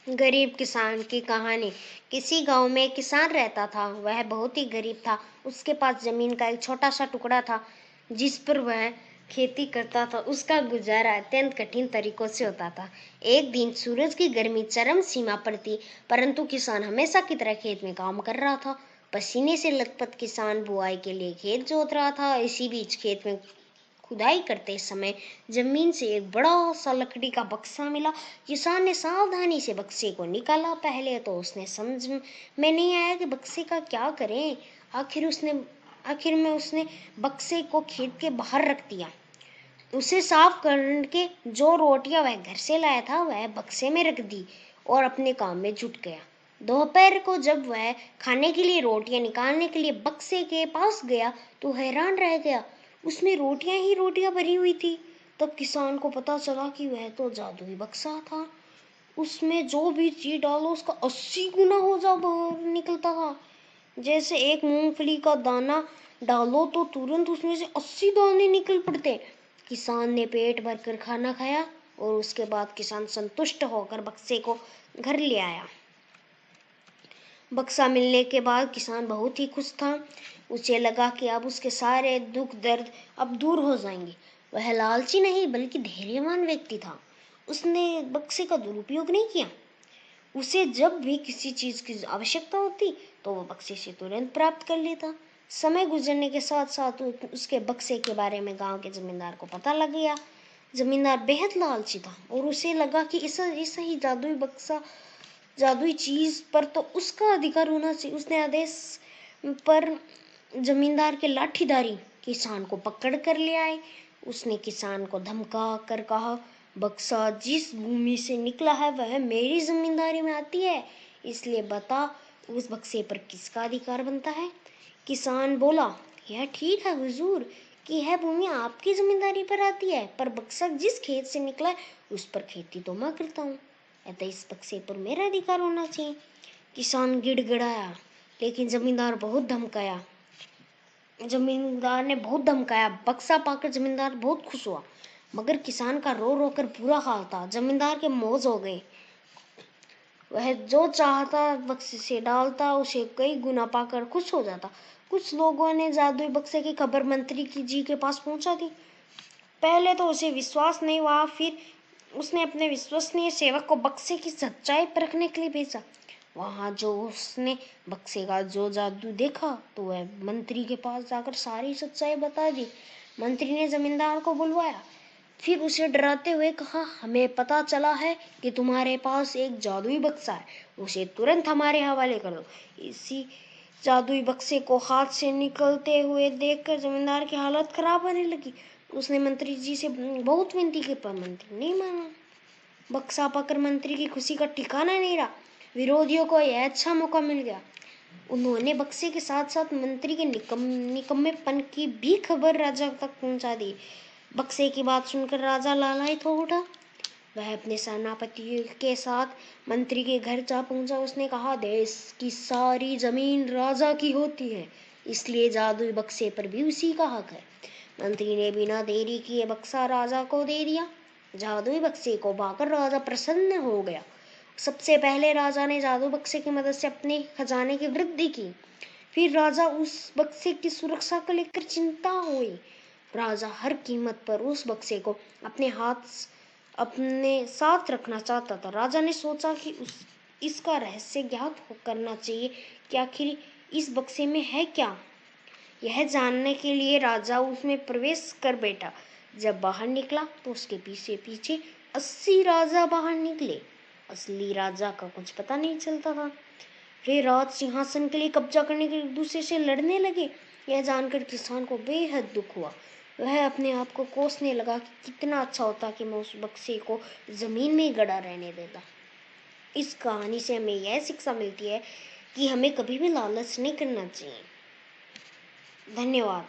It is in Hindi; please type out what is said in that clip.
गरीब किसान की कहानी। किसी गांव में एक किसान रहता था। वह बहुत ही गरीब था। उसके पास जमीन का एक छोटा सा टुकड़ा था जिस पर वह खेती करता था। उसका गुजारा अत्यंत कठिन तरीकों से होता था। एक दिन सूरज की गर्मी चरम सीमा पर थी, परंतु किसान हमेशा की तरह खेत में काम कर रहा था। पसीने से लथपथ किसान बुआई के लिए खेत जोत रहा था। इसी बीच खेत में खुदाई करते समय जमीन से एक बड़ा सा लकड़ी का बक्सा मिला। किसान ने सावधानी से बक्से को निकाला। पहले तो उसने समझ में नहीं आया कि बक्से का क्या करें। आखिर में उसने बक्से को खेत के बाहर रख दिया। उसे साफ करके जो रोटियां वह घर से लाया था वह बक्से में रख दी और अपने काम में जुट गया। दोपहर को जब वह खाने के लिए रोटियां निकालने के लिए बक्से के पास गया तो हैरान रह गया। उसमें रोटियां ही रोटियां भरी हुई थी। तब किसान को पता चला कि वह तो जादुई बक्सा था। उसमें जो भी चीज डालो उसका 80 गुना हो जा बाहर निकलता था। जैसे एक मूंगफली का दाना डालो तो तुरंत उसमें से 80 दाने निकल पड़ते। किसान ने पेट भरकर खाना खाया और उसके बाद किसान संतुष्ट होकर बक्से को घर ले आया। बक्सा मिलने के बाद किसान बहुत ही खुश था। उसे लगा कि अब उसके सारे दुख दर्द अब दूर हो जाएंगे। वह लालची नहीं बल्कि धैर्यवान व्यक्ति था। उसने बक्से का दुरुपयोग नहीं किया। उसे जब भी किसी चीज की आवश्यकता होती तो वो बक्से से तुरंत प्राप्त कर लेता। समय गुजरने के साथ साथ उसके बक्से के बारे में गांव के जमींदार को पता लग गया। जमींदार बेहद लालची था और उसे लगा कि इस ऐसा ही जादुई बक्सा जादुई चीज पर तो उसका अधिकार होना चाहिए। उसने आदेश पर जमींदार के लाठीधारी किसान को पकड़ कर ले आए। उसने किसान को धमका कर कहा, बक्सा जिस भूमि से निकला है वह मेरी जमींदारी में आती है, इसलिए बता उस बक्से पर किसका अधिकार बनता है। किसान बोला, यह ठीक है हुजूर कि यह भूमि आपकी जमींदारी पर आती है, पर बक्सा जिस खेत से निकला है उस पर खेती तो मैं करता हूँ, अतः इस बक्से पर मेरा अधिकार होना चाहिए। किसान गिड़गिड़ाया, लेकिन जमींदार ने बहुत धमकाया। बक्सा पाकर जमींदार बहुत खुश हुआ, मगर किसान का रो रो कर बुरा हाल था। जमींदार के मौज हो गए। वह जो चाहता बक्से से डालता, उसे कई गुना पाकर खुश हो जाता। कुछ लोगों ने जादुई बक्से की खबर मंत्री जी के पास पहुंचा दी। पहले तो उसे विश्वास नहीं हुआ, फिर उसने अपने विश्वसनीय सेवक को बक्से की सच्चाई परखने के लिए भेजा। वहां जो उसने बक्से का जो जादू देखा तो वह मंत्री के पास जाकर सारी सच्चाई बता दी। मंत्री ने जमींदार को बुलवाया, फिर उसे डराते हुए कहा, हमें पता चला है कि तुम्हारे पास एक जादुई बक्सा है, उसे तुरंत हमारे हवाले कर दो। इसी जादुई बक्से को हाथ से निकलते हुए देखकर जमींदार की हालत खराब होने लगी। उसने मंत्री जी से बहुत विनती की, पर मंत्री नहीं माना। बक्सा पाकर मंत्री की खुशी का ठिकाना नहीं रहा। विरोधियों को यह अच्छा मौका मिल गया। उन्होंने बक्से के साथ साथ मंत्री के निकम्मेपन की भी खबर राजा तक पहुंचा दी। बक्से की बात सुनकर राजा लालायित हो उठा। वह अपने सेनापति के साथ मंत्री के घर जा पहुंचा। उसने कहा, देश की सारी जमीन राजा की होती है, इसलिए जादुई बक्से पर भी उसी का हक है। मंत्री ने बिना देरी किए बक्सा राजा को दे दिया। जादुई बक्से को पाकर राजा प्रसन्न हो गया। सबसे पहले राजा ने जादू बक्से की मदद से अपने खजाने की वृद्धि की। फिर राजा उस बक्से की सुरक्षा को लेकर चिंता हुई। राजा हर कीमत पर उस बक्से को अपने साथ रखना चाहता था। राजा ने सोचा कि इसका रहस्य ज्ञात करना चाहिए कि आखिर इस बक्से में है क्या। यह जानने के लिए राजा उसमें प्रवेश कर बैठा। जब बाहर निकला तो उसके पीछे पीछे 80 राजा बाहर निकले। असली राजा का कुछ पता नहीं चलता था। वे राज सिंहासन के लिए कब्जा करने के लिए एक दूसरे से लड़ने लगे। यह जानकर किसान को बेहद दुख हुआ। वह अपने आप को कोसने लगा कि कितना अच्छा होता कि मैं उस बक्से को जमीन में ही गड़ा रहने देता। इस कहानी से हमें यह शिक्षा मिलती है कि हमें कभी भी लालच नहीं करना चाहिए। धन्यवाद।